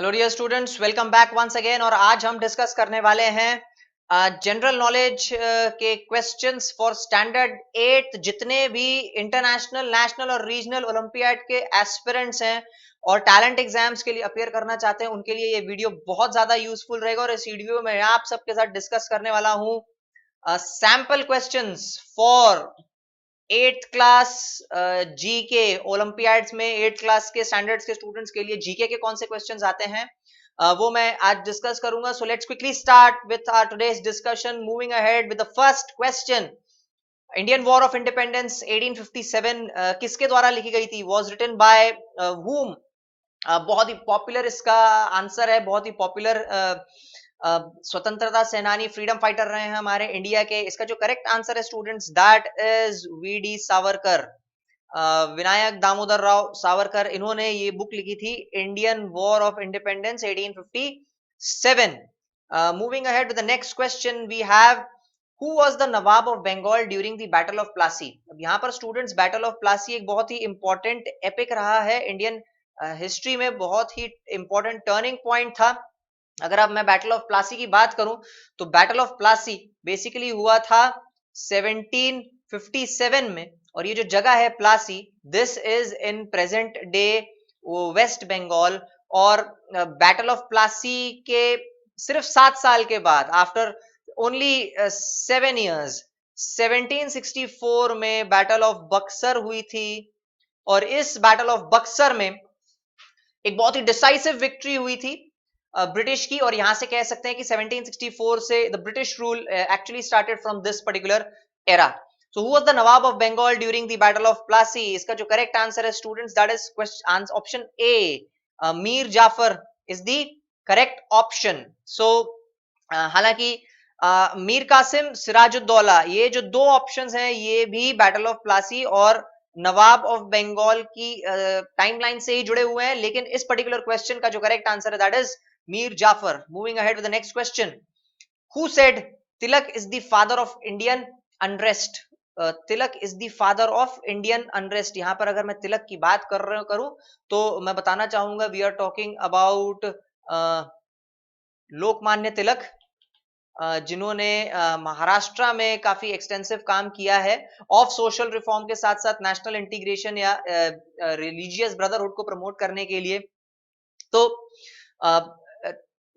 Hello dear students, welcome back once again. और आज हम डिस्कस करने वाले हैं जनरल नॉलेज के क्वेश्चंस फॉर स्टैंडर्ड 8 जितने भी इंटरनेशनल, नेशनल और रीजनल ओलंपियाड के एस्पिरेंट्स हैं और टैलेंट एग्जाम्स के लिए अपियर करना चाहते हैं, उनके लिए ये वीडियो बहुत ज्यादा यूजफुल रहेगा। और इस वीडियो में आप सबके साथ डिस्कस करने वाला हूँ sample questions for 8th class GK Olympiads में। 8th क्लास के स्टैंडर्ड्स के स्टूडेंट्स के लिए जीके के कौन से क्वेश्चंस आते हैं वो मैं आज डिस्कस करूंगा। So let's quickly start with our today's discussion, moving ahead with the first question. Indian war of independence 1857 किसके द्वारा लिखी गई थी? Was written by whom? बहुत ही पॉपुलर इसका आंसर है, बहुत ही पॉपुलर स्वतंत्रता सेनानी, फ्रीडम फाइटर रहे हैं हमारे इंडिया के। इसका जो करेक्ट आंसर है students, that is V D. Savarkar. Vinayak Damodar Rao Savarkar, इन्होंने ये बुक लिखी थी Indian war of independence 1857। Moving ahead with the next question we have, who was the nawab of Bengal during the battle of Plassey? अब यहाँ पर स्टूडेंट्स, बैटल ऑफ प्लासी एक बहुत ही इंपॉर्टेंट एपिक रहा है इंडियन हिस्ट्री में, बहुत ही इंपॉर्टेंट टर्निंग पॉइंट था। अगर अब मैं बैटल ऑफ प्लासी की बात करूं तो बैटल ऑफ प्लासी बेसिकली हुआ था 1757 में। और ये जो जगह है Plassey, this is in present day West Bengal. और बैटल ऑफ प्लासी के सिर्फ 7 साल के बाद, आफ्टर ओनली 7 years, 1764 में बैटल ऑफ बक्सर हुई थी। और इस बैटल ऑफ बक्सर में एक बहुत ही डिसाइसिव विक्ट्री हुई थी ब्रिटिश की। और यहां से कह सकते हैं कि 1764 से the British rule actually started from this particular era. So who was the nawab of Bengal during the battle of Plassey? इसका जो करेक्ट आंसर है students, that is question option A, Mir Jafar is the correct option. So हालांकि मीर कासिम, सिराजुद्दौला, ये जो दो options हैं ये भी बैटल ऑफ प्लासी और नवाब ऑफ बंगाल की टाइमलाइन से ही जुड़े हुए हैं, लेकिन इस पर्टिकुलर क्वेश्चन का जो करेक्ट आंसर है that is Mir Jafar. Moving ahead with the next question, who said Tilak is the father of Indian unrest? Tilak is the father of Indian unrest. यहां पर अगर मैं तिलक की बात करूं तो मैं बताना चाहूंगा we are talking about Lokmanya Tilak, जिन्होंने महाराष्ट्र में काफी एक्सटेंसिव काम किया है ऑफ सोशल रिफॉर्म के साथ साथ नेशनल इंटीग्रेशन या रिलीजियस ब्रदरहुड को प्रमोट करने के लिए। तो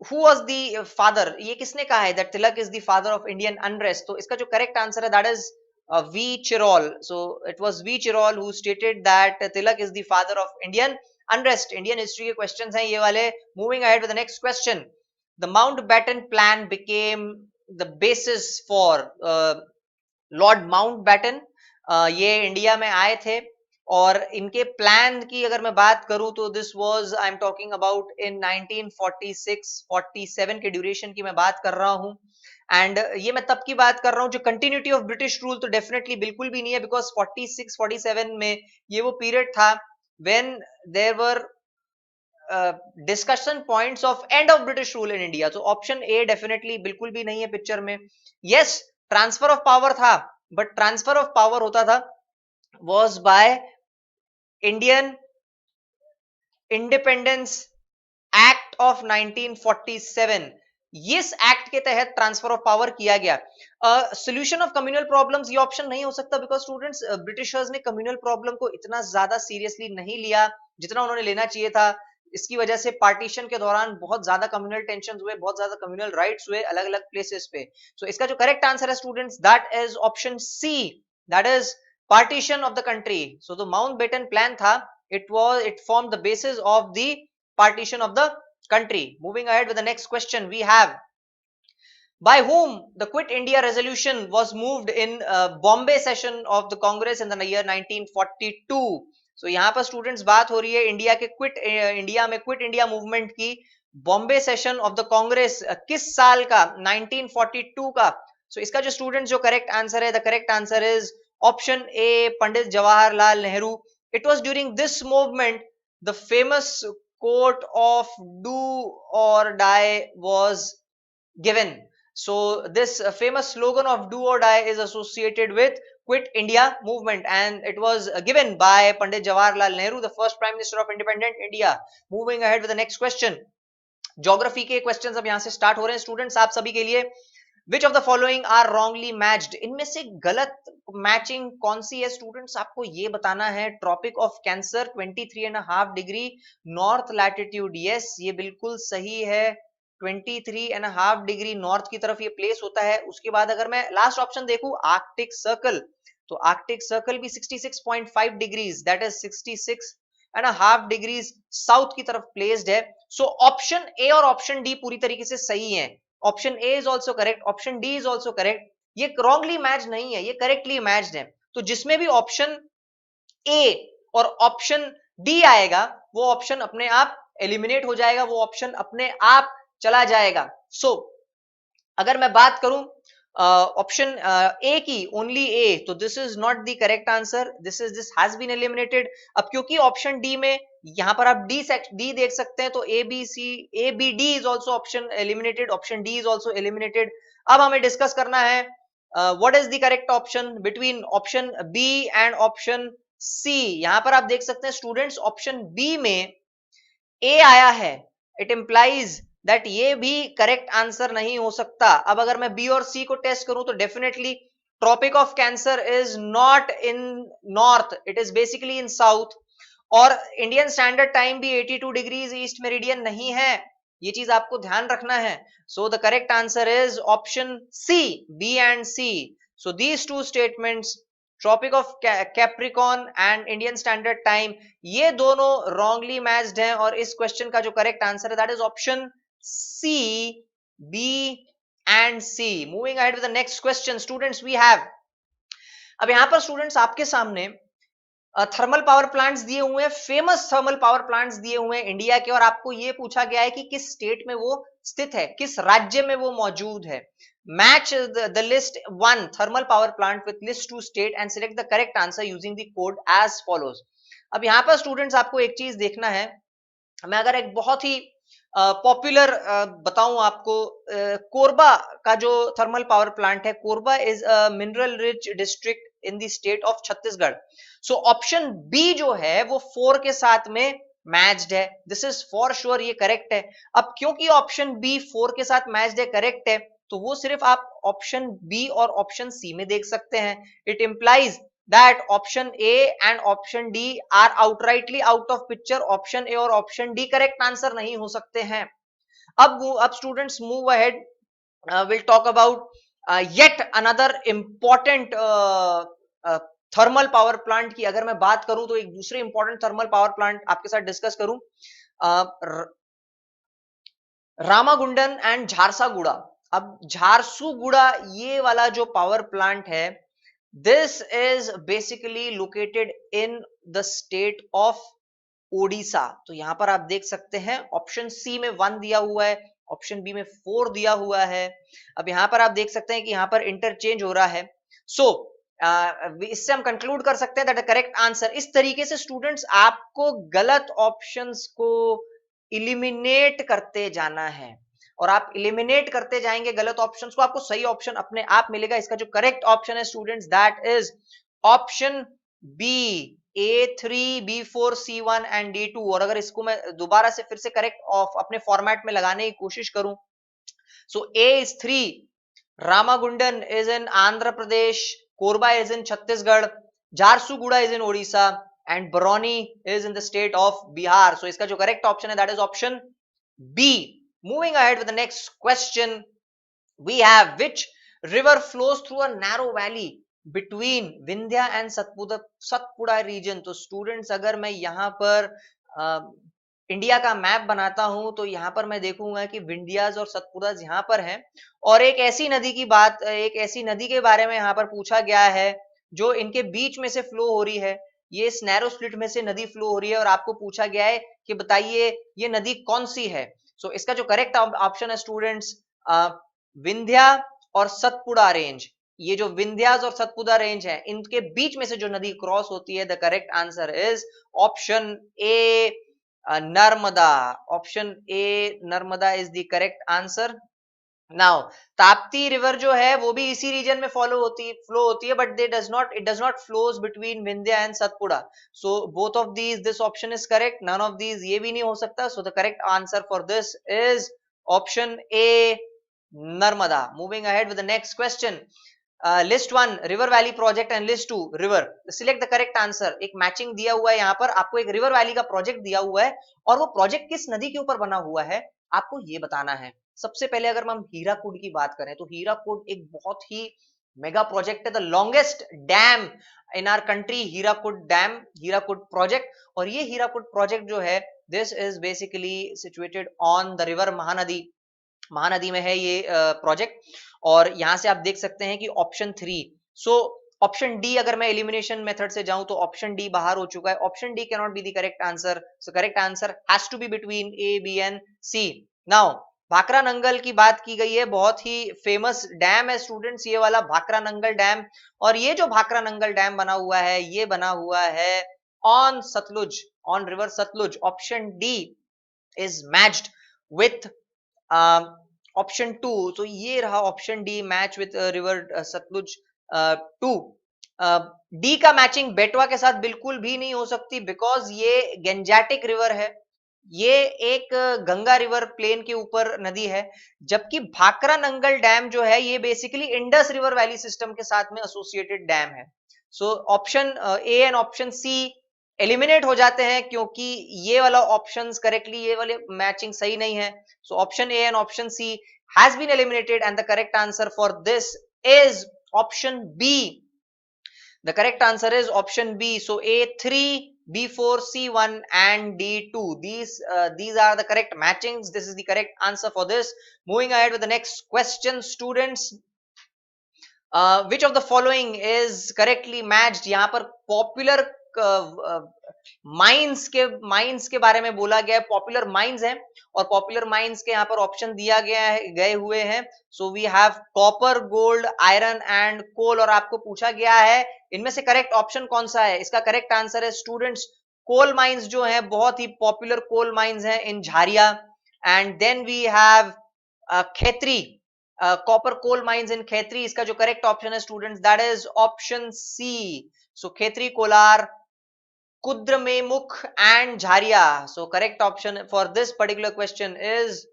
हु वाज द फादर, ये किसने कहा है that Tilak is the father of Indian unrest? तो इसका जो करेक्ट आंसर है that is V Chirol. So it was V Chirol who stated that Tilak is the father of Indian unrest. Indian history के questions हैं ये वाले। Moving ahead with the next question, the Mountbatten Plan became the basis for Lord Mountbatten. ये India में आए थे और इनके प्लान की अगर मैं बात करूं तो this was, I am talking about in 1946-47 के ड्यूरेशन की मैं बात कर रहा हूं। एंड ये मैं तब की बात कर रहा हूं जो कंटिन्यूटी ऑफ ब्रिटिश रूल तो डेफिनेटली बिल्कुल भी नहीं है, बिकॉज 46-47 में ये वो पीरियड था when there were discussion points of end of British rule in India. तो ऑप्शन ए डेफिनेटली बिल्कुल भी नहीं है पिक्चर में। यस, ट्रांसफर ऑफ पावर था, बट ट्रांसफर ऑफ पावर होता था was by Indian Independence Act of 1947। इस एक्ट के तहत ट्रांसफर ऑफ पावर किया गया। सोल्यूशन ऑफ कम्युनल प्रॉब्लम्स, ये ऑप्शन नहीं हो सकता बिकॉज स्टूडेंट्स, ब्रिटिशर्स ने कम्युनल प्रॉब्लम को इतना ज्यादा सीरियसली नहीं लिया जितना उन्होंने लेना चाहिए था। इसकी वजह से पार्टीशन के दौरान बहुत ज्यादा कम्युनल टेंशन हुए, बहुत ज्यादा कम्युनल राइट्स हुए अलग अलग प्लेसेस पे। सो इसका जो करेक्ट आंसर है students, that is option C, that is partition of the country. So the Mountbatten plan था, it formed the basis of the partition of the country. Moving ahead with the next question, we have, by whom the Quit India resolution was moved in Bombay session of the Congress in the year 1942. So यहाँ पर students बात हो रही है India के quit India में quit India movement की Bombay session of the Congress किस साल का? 1942 का। सो इसका जो स्टूडेंट्स जो करेक्ट आंसर है, the correct answer is option A, Pandit Jawaharlal Nehru. It was during this movement the famous quote of do or die was given. So this famous slogan of do or die is associated with Quit India movement and it was given by Pandit Jawaharlal Nehru, the first Prime Minister of independent India. Moving ahead with the next question, geography के questions अब यहां से start हो रहे हैं students आप सभी के लिए। Which of the following are wrongly matched, इनमें से गलत मैचिंग कौन सी है स्टूडेंट्स, आपको ये बताना है। Tropic of Cancer 23.5 degree north latitude, yes ये बिल्कुल सही है। 23.5 डिग्री नॉर्थ की तरफ ये प्लेस होता है। उसके बाद अगर मैं लास्ट ऑप्शन देखूं आर्कटिक सर्कल, तो आर्कटिक सर्कल भी 66.5 degrees, that is 66.5 degrees south की तरफ प्लेस्ड है। सो ऑप्शन ए और ऑप्शन डी पूरी तरीके से सही है। Option A is also correct, option D is also correct. ये रॉन्गली मैच नहीं है, ये करेक्टली मैच्ड है। तो जिसमें भी ऑप्शन ए और ऑप्शन डी आएगा वो ऑप्शन अपने आप एलिमिनेट हो जाएगा, वो ऑप्शन अपने आप चला जाएगा। सो अगर मैं बात करूं ऑप्शन ए की, ओनली ए, तो this is not the correct answer, this has been eliminated. अब क्योंकि ऑप्शन डी में यहां पर आप डी देख सकते हैं, तो A B D is also option eliminated, option D is also eliminated. अब हमें डिस्कस करना है what is the correct option between option B and option C. यहां पर आप देख सकते हैं स्टूडेंट्स ऑप्शन बी में ए आया है, इट इंप्लाइज दैट ये भी करेक्ट आंसर नहीं हो सकता। अब अगर मैं बी और सी को टेस्ट करूं तो definitely Tropic of Cancer is not in north, it is basically in south. और इंडियन स्टैंडर्ड टाइम भी 82 डिग्रीज ईस्ट मेरिडियन नहीं है, ये चीज आपको ध्यान रखना है। So the correct answer is option C, B and C. So these two statements, Tropic of Capricorn and Indian Standard Time, ये दोनों रॉन्गली मैच्ड हैं। और इस क्वेश्चन का जो करेक्ट आंसर है that is option C, B and C. Moving ahead with the next question students, we have, अब यहां पर स्टूडेंट्स आपके सामने थर्मल पावर प्लांट्स दिए हुए हैं, फेमस थर्मल पावर प्लांट्स दिए हुए हैं इंडिया के, और आपको ये पूछा गया है कि किस स्टेट में वो स्थित है, किस राज्य में वो मौजूद है। Match the list one thermal power plant with list two state and select the correct answer using the code as follows. अब यहां पर स्टूडेंट्स आपको एक चीज देखना है, मैं अगर एक बहुत ही पॉपुलर बताऊं आपको, कोरबा का जो थर्मल पावर प्लांट है, Korba is a mineral rich district in the state of Chhattisgarh. So option B जो है वो 4 के साथ में मैच्ड है, दिस इज फॉर श्योर, ये करेक्ट है। अब क्योंकि ऑप्शन बी 4 के साथ मैच्ड है, करेक्ट है, तो वो सिर्फ आप ऑप्शन बी और ऑप्शन सी में देख सकते हैं। It implies that option A and option D are outrightly out of picture, option A और option D correct answer नहीं हो सकते हैं। अब students move ahead, we'll talk about yet another important thermal power plant की। अगर मैं बात करूं तो एक दूसरे इंपॉर्टेंट थर्मल पावर प्लांट आपके साथ डिस्कस करूं, रामागुंडन एंड झारसागुड़ा। अब झारसुगुड़ा ये वाला जो पावर प्लांट है, this is basically located in the state of Odisha. तो यहां पर आप देख सकते हैं ऑप्शन सी में 1 दिया हुआ है, ऑप्शन बी में 4 दिया हुआ है। अब यहां पर आप देख सकते हैं कि यहां पर इंटरचेंज हो रहा है। सो इससे हम कंक्लूड कर सकते हैं दैट द करेक्ट आंसर, इस तरीके से स्टूडेंट्स आपको गलत ऑप्शंस को इलिमिनेट करते जाना है, और आप इलिमिनेट करते जाएंगे गलत ऑप्शंस को, आपको सही ऑप्शन अपने आप मिलेगा। इसका जो करेक्ट ऑप्शन है students that is option B, A3, B4, C1 and D2। और अगर इसको मैं दोबारा से फिर से करेक्ट ऑफ अपने फॉर्मेट में लगाने की कोशिश करूं, so A is 3, Ramagundam is in Andhra Pradesh, Korba is in Chhattisgarh, Jharsuguda is in Odisha and Barauni is in the state of Bihar. So इसका जो करेक्ट ऑप्शन है that is option B. Moving ahead with the next question, we have which river flows through a narrow valley between Vindhya and Satpura region. तो students अगर मैं यहाँ पर India का map बनाता हूं तो यहाँ पर मैं देखूंगा कि विंध्याज और सतपुड़ाज यहाँ पर हैं, और एक ऐसी नदी की बात, एक ऐसी नदी के बारे में यहाँ पर पूछा गया है जो इनके बीच में से फ्लो हो रही है, ये इस नैरो स्प्लिट में से नदी फ्लो हो रही है, और आपको पूछा गया है कि बताइए ये नदी कौन सी है। सो इसका जो करेक्ट ऑप्शन है स्टूडेंट्स विंध्या और सतपुड़ा रेंज। ये जो विंध्यास और सतपुड़ा रेंज है इनके बीच में से जो नदी क्रॉस होती है, the correct answer is option A, Narmada. Option A Narmada is the correct answer. Now Tapti river जो है वो भी इसी रीजन में फ्लो होती है, but it does not flows between Vindhya and Satpura. So both of these, this option is correct, none of these, ये भी नहीं हो सकता. So the correct answer for this is option A, Narmada. Moving ahead with the next question. List one river valley project and list two river. Select the correct answer. एक matching दिया हुआ है यहाँ पर, आपको एक रिवर वैली का project दिया हुआ है और वो प्रोजेक्ट किस नदी के ऊपर बना हुआ है आपको ये बताना है. सबसे पहले अगर हम हीराकुड की बात करें तो हीराकुड एक बहुत ही मेगा प्रोजेक्ट है, the longest dam in our country, Hirakud dam, Hirakud project. और ये हीराकुड प्रोजेक्ट जो है this is basically situated on the river Mahanadi. Mahanadi में है ये प्रोजेक्ट. और यहां से आप देख सकते हैं कि ऑप्शन 3, सो ऑप्शन डी, अगर मैं एलिमिनेशन मेथड से जाऊं तो ऑप्शन डी बाहर हो चुका है. Option D can not be the correct answer. So correct answer has to be between A, B and C. Now Bhakra Nangal की बात की गई है, बहुत ही फेमस डैम है स्टूडेंट्स ये वाला भाखरा नंगल डैम. और ये जो भाखरा नंगल डैम बना हुआ है ये बना हुआ है on Sutlej, on river Sutlej. Option D is matched with option two. तो ये रहा option D, match with river Sutlej 2. D का मैचिंग बेटवा के साथ बिल्कुल भी नहीं हो सकती, बिकॉज ये गेंजेटिक रिवर है, ये एक गंगा रिवर प्लेन के ऊपर नदी है. जबकि भाखरा नंगल डैम जो है ये basically Indus river valley system के साथ में एसोसिएटेड डैम है. So option A and option C eliminate हो जाते हैं, क्योंकि ये वाला ऑप्शंस करेक्टली, ये वाले मैचिंग सही नहीं है. So option A and option C has been eliminated and the correct answer for this is option B. The correct answer is option B. So A3, B4, C1 and D2. These are the correct matchings. This is the correct answer for this. Moving ahead with the next question, students. Which of the following is correctly matched? यहाँ पर popular mines के बारे में बोला गया है. Popular mines हैं और पॉपुलर माइंस के यहाँ पर ऑप्शन दिया गया है, गए हुए हैं. So we have copper, gold, iron and coal. और आपको पूछा गया है इनमें से करेक्ट ऑप्शन कौन सा है. इसका करेक्ट आंसर है स्टूडेंट्स कोल माइंस जो है, बहुत ही पॉपुलर कोल माइंस हैं in Jharia. And then we have Khetri, copper coal mines in Khetri. इसका जो करेक्ट ऑप्शन है students that is option C. So Khetri, Kolar, Kudremukh and Jharia. So correct option for this particular question is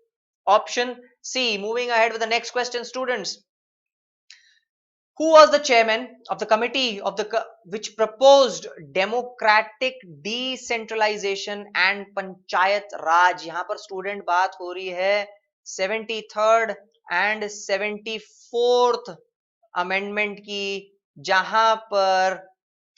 option C. Moving ahead with the next question, students. Who was the chairman of the committee of the which proposed democratic decentralization and panchayat raj? यहाँ पर student बात हो रही है 73rd and 74th amendment की, जहां पर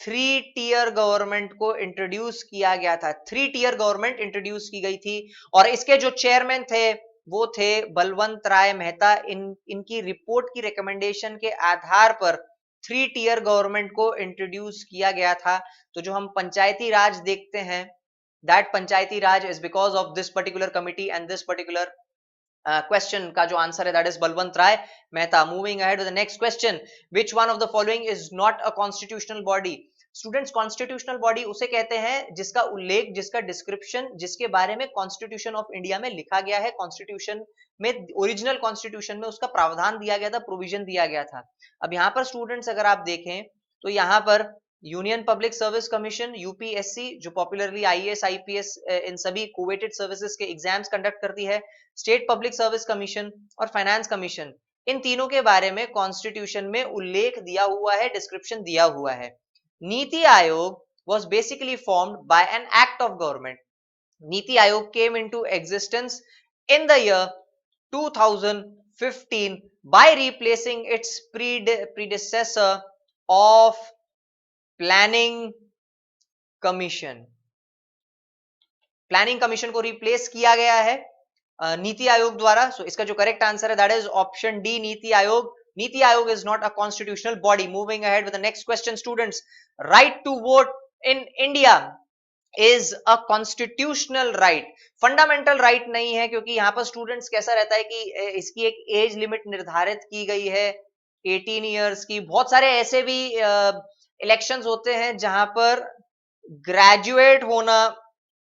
3 tier government को इंट्रोड्यूस किया गया था. 3 टियर गवर्नमेंट इंट्रोड्यूस की गई थी और इसके जो चेयरमैन थे वो थे बलवंत राय मेहता. इनकी रिपोर्ट की रिकमेंडेशन के आधार पर 3 टियर गवर्नमेंट को इंट्रोड्यूस किया गया था. तो जो हम पंचायती राज देखते हैं, that panchayati raj is because of this particular committee and this particular question का जो आंसर है that is Balwant Rai Mehta. Moving ahead with the next question. Which one of the following is not a constitutional body? Students constitutional body उसे कहते हैं जिसका उल्लेख, जिसका description, जिसके बारे में कॉन्स्टिट्यूशन ऑफ इंडिया में लिखा गया है. कॉन्स्टिट्यूशन में, ओरिजिनल कॉन्स्टिट्यूशन में उसका प्रावधान दिया गया था, प्रोविजन दिया गया था. अब यहाँ पर स्टूडेंट्स अगर आप देखें तो यहाँ पर union public service commission, UPSC, जो पॉपुलरली आईएएस, आईपीएस इन सभी कोवेटेड सर्विसेज के एग्जाम्स कंडक्ट करती है, स्टेट पब्लिक सर्विस कमीशन और फाइनेंस कमीशन, इन तीनों के बारे में कॉन्स्टिट्यूशन में उल्लेख दिया हुआ है, डिस्क्रिप्शन दिया हुआ है. NITI Aayog was basically formed by an act of government. Niti Aayog came into existence in the year 2015 by replacing its predecessor of planning commission. Planning commission को रिप्लेस किया गया है नीति आयोग द्वारा. सो इसका जो करेक्ट आंसर है that is option D, NITI Aayog. NITI Aayog is not a constitutional body. Moving ahead with the next question, students. Right to vote in India is a constitutional right. Fundamental right नहीं है, क्योंकि यहाँ पर स्टूडेंट्स कैसा रहता है कि इसकी एक एज लिमिट निर्धारित की गई है 18 इयर्स की. बहुत सारे ऐसे भी इलेक्शंस होते हैं जहां पर ग्रेजुएट होना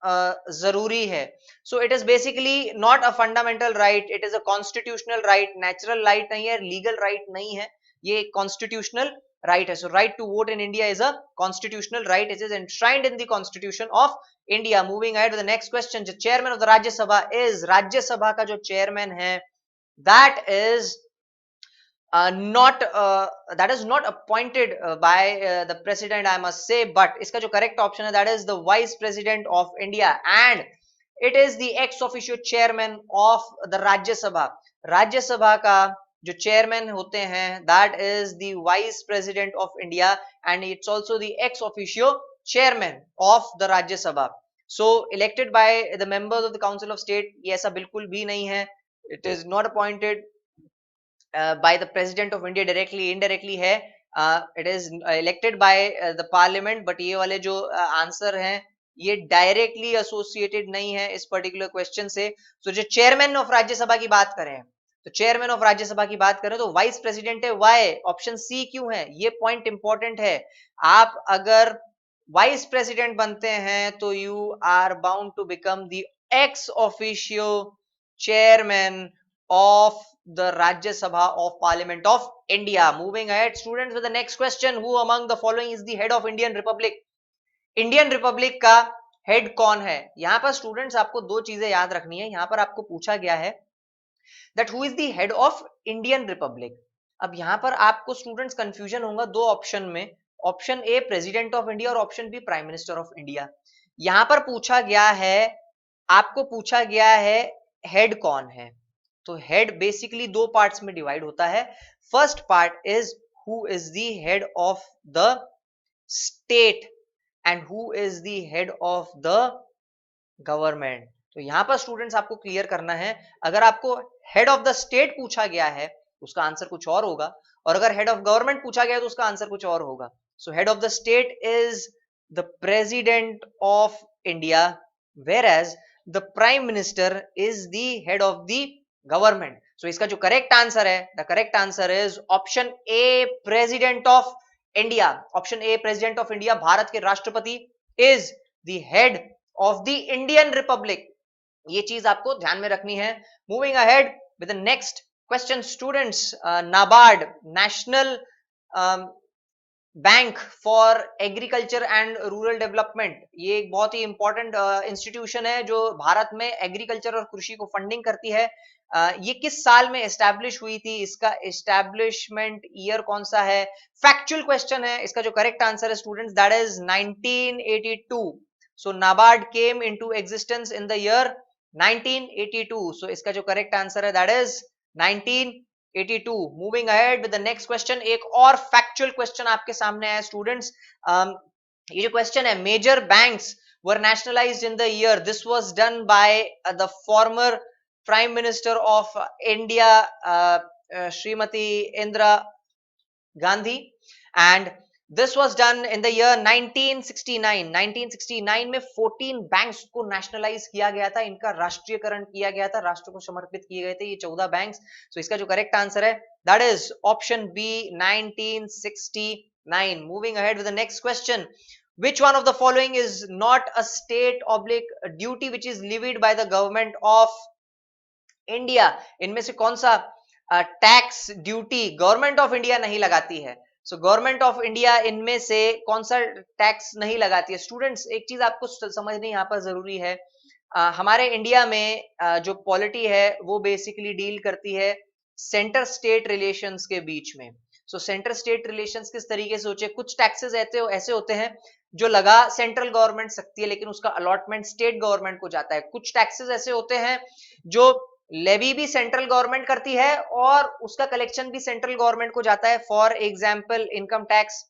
जरूरी है. So it is basically not a fundamental right, it is a constitutional right. Natural right नहीं है, लीगल राइट नहीं है, ये कॉन्स्टिट्यूशनल राइट है. So right to vote in India is a constitutional right, it is enshrined in the constitution of India. Moving ahead with the next question. जो chairman of the Rajya Sabha is, Rajya Sabha का जो chairman है that is not that is not appointed by the president, I must say, but इसका जो correct option है that is the vice president of India, and it is the ex officio chairman of the Rajya Sabha. राज्य सभा का जो chairman होते हैं that is the vice president of India, and it's also the ex officio chairman of the Rajya Sabha. So elected by the members of the Council of State, ये ऐसा बिल्कुल भी नहीं है. It is not appointed by the president of India directly, indirectly है. It is elected by the parliament, but ये वाले जो आंसर हैं ये डायरेक्टली एसोसिएटेड नहीं है इस पर्टिकुलर क्वेश्चन से. तो जो चेयरमैन ऑफ राज्यसभा की बात करें, तो चेयरमैन ऑफ राज्यसभा की बात करें तो वाइस प्रेसिडेंट है. वाई? ऑप्शन सी क्यों है? ये पॉइंट इंपॉर्टेंट है. आप अगर वाइस प्रेसिडेंट बनते हैं तो you are bound to become the ex officio chairman of the Rajya Sabha of Parliament of India. Moving ahead, students, with the next question. Who among the following is the head of Indian Republic? Indian Republic का head कौन है? यहाँ पर students आपको दो चीजें याद रखनी है. यहाँ पर आपको पूछा गया है that who is the head of Indian Republic. अब यहाँ पर आपको students confusion होगा दो ऑप्शन में. Option A president of India और option B prime minister of India. यहाँ पर पूछा गया है, आपको पूछा गया है हेड कौन है. तो हेड बेसिकली दो पार्ट्स में डिवाइड होता है. First part is who is the head of the state and who is the head of the government. तो यहां पर स्टूडेंट्स आपको क्लियर करना है, अगर आपको हेड ऑफ द स्टेट पूछा गया है उसका आंसर कुछ और होगा, और अगर हेड ऑफ गवर्नमेंट पूछा गया है तो उसका आंसर कुछ और होगा. So head of the state is the president of India, whereas the prime minister is the head of the government. So इसका जो करेक्ट आंसर है, the correct answer is option A president of India. Option A president of India, Bharat के राष्ट्रपति, is the head of the Indian republic. ये चीज आपको ध्यान में रखनी है. Moving ahead with the next question students. NABARD, national bank for agriculture and rural development, ये एक बहुत ही इंपॉर्टेंट इंस्टीट्यूशन है जो भारत में एग्रीकल्चर और कृषि को फंडिंग करती है. ये किस साल में एस्टैब्लिश हुई थी? इसका एस्टैब्लिशमेंट ईयर कौन सा है? फैक्चुअल क्वेश्चन है. इसका जो करेक्ट आंसर है students that is 1982. So NABARD came into existence in the year 1982. सो इसका जो करेक्ट आंसर है that is 1982. Moving ahead with the next question. एक और फैक्चुअल क्वेश्चन आपके सामने है स्टूडेंट्स. ये जो क्वेश्चन है, major banks were nationalized in the year. This was done by the former Prime Minister of India, Srimati Indira Gandhi, and this was done in the year 1969. 1969 में 14 banks को nationalise किया गया था, इनका राष्ट्रीयकरण किया गया था, राष्ट्र को समर्पित किए गए थे ये 14 बैंक्स. तो इसका जो करेक्ट आंसर है that is option B 1969. Moving ahead with the next question. Which one of the following is not a state/duty which is levied by the government of India? इनमें से कौन सा tax duty government of India नहीं लगाती है? So government of India इनमें से कौन सा टैक्स नहीं लगाती है? स्टूडेंट्स एक चीज आपको समझनी यहाँ पर जरूरी है. हमारे इंडिया में जो पॉलिटी है वो बेसिकली डील करती है सेंटर स्टेट रिलेशंस के बीच में. सो सेंटर स्टेट रिलेशंस किस तरीके से होते हैं? कुछ टैक्सेस ऐसे होते हैं जो लगा सेंट्रल गवर्नमेंट सकती है लेकिन उसका अलॉटमेंट स्टेट गवर्नमेंट को जाता है. कुछ टैक्सेस ऐसे होते हैं जो लेवी भी सेंट्रल गवर्नमेंट करती है और उसका कलेक्शन भी सेंट्रल गवर्नमेंट को जाता है. For example income tax.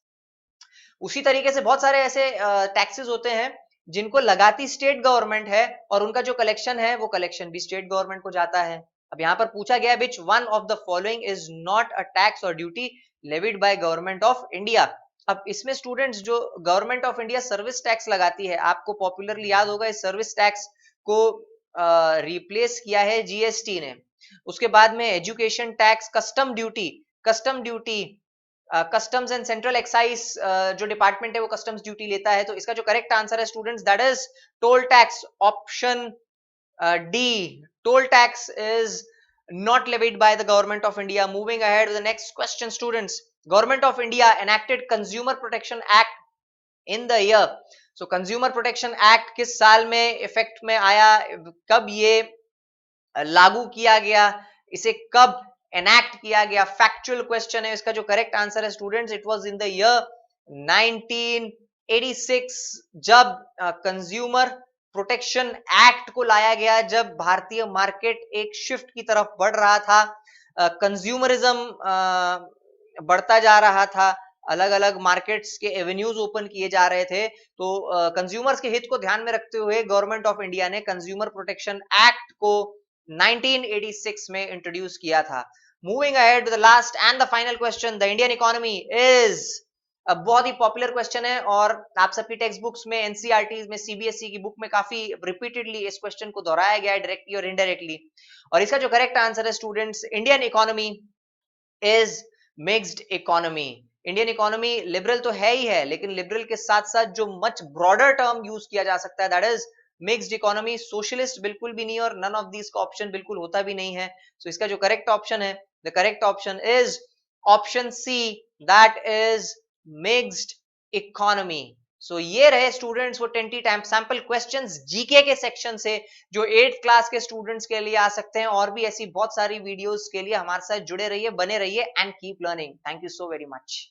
उसी तरीके से बहुत सारे ऐसे टैक्सेस होते हैं जिनको लगाती स्टेट गवर्नमेंट है और उनका जो कलेक्शन है वो कलेक्शन भी स्टेट गवर्नमेंट को जाता है. अब यहाँ पर पूछा गया which one of the following is not a tax और duty levied by government of India. अब इसमें स्टूडेंट्स जो government of India service tax लगाती है, आपको पॉपुलरली याद होगा इस सर्विस टैक्स को रिप्लेस किया है जीएसटी ने. उसके बाद में education tax, custom duty customs and central excise जो डिपार्टमेंट है वो कस्टम्स ड्यूटी लेता है। तो इसका जो करेक्ट आंसर है students that is toll tax, option D. Toll tax is not levied by the government of India. Moving ahead with the next question, students. Government of India enacted Consumer Protection Act in the year. So Consumer Protection Act किस साल में effect में आया, कब ये लागू किया गया, इसे कब एनैक्ट किया गया? फैक्चुअल क्वेश्चन है। इसका जो करेक्ट आंसर है students it was in the year 1986 जब कंज्यूमर प्रोटेक्शन एक्ट को लाया गया, जब भारतीय मार्केट एक शिफ्ट की तरफ बढ़ रहा था, कंज्यूमरिज्म बढ़ता जा रहा था, अलग अलग मार्केट्स के एवेन्यूज ओपन किए जा रहे थे। तो कंज्यूमर्स के हित को ध्यान में रखते हुए गवर्नमेंट ऑफ इंडिया ने कंज्यूमर प्रोटेक्शन एक्ट को 1986 में इंट्रोड्यूस किया था। Moving ahead to the last and the final question, the Indian economy is बहुत ही पॉपुलर क्वेश्चन है और आप सबकी टेक्स्ट बुक्स में, एनसीईआरटी में, सीबीएसई की बुक में काफी रिपीटेडली इस क्वेश्चन को दोहराया गया है डायरेक्टली और इनडायरेक्टली। और इसका जो करेक्ट आंसर है students, Indian economy is mixed economy. Indian economy liberal तो है ही है, लेकिन लिबरल के साथ साथ जो मच ब्रॉडर टर्म यूज किया जा सकता है that is mixed economy. Socialist बिल्कुल भी नहीं और नन ऑफ दिस का ऑप्शन बिल्कुल होता भी नहीं है। सो इसका जो करेक्ट ऑप्शन है, the correct option is option C, that is mixed economy. So ये रहे स्टूडेंट्स वो 20 टाइम सैंपल क्वेश्चंस जीके के सेक्शन से जो 8th क्लास के स्टूडेंट्स के लिए आ सकते हैं। और भी ऐसी बहुत सारी वीडियोस के लिए हमारे साथ जुड़े रहिए, बने रहिए and keep learning. Thank you so very much.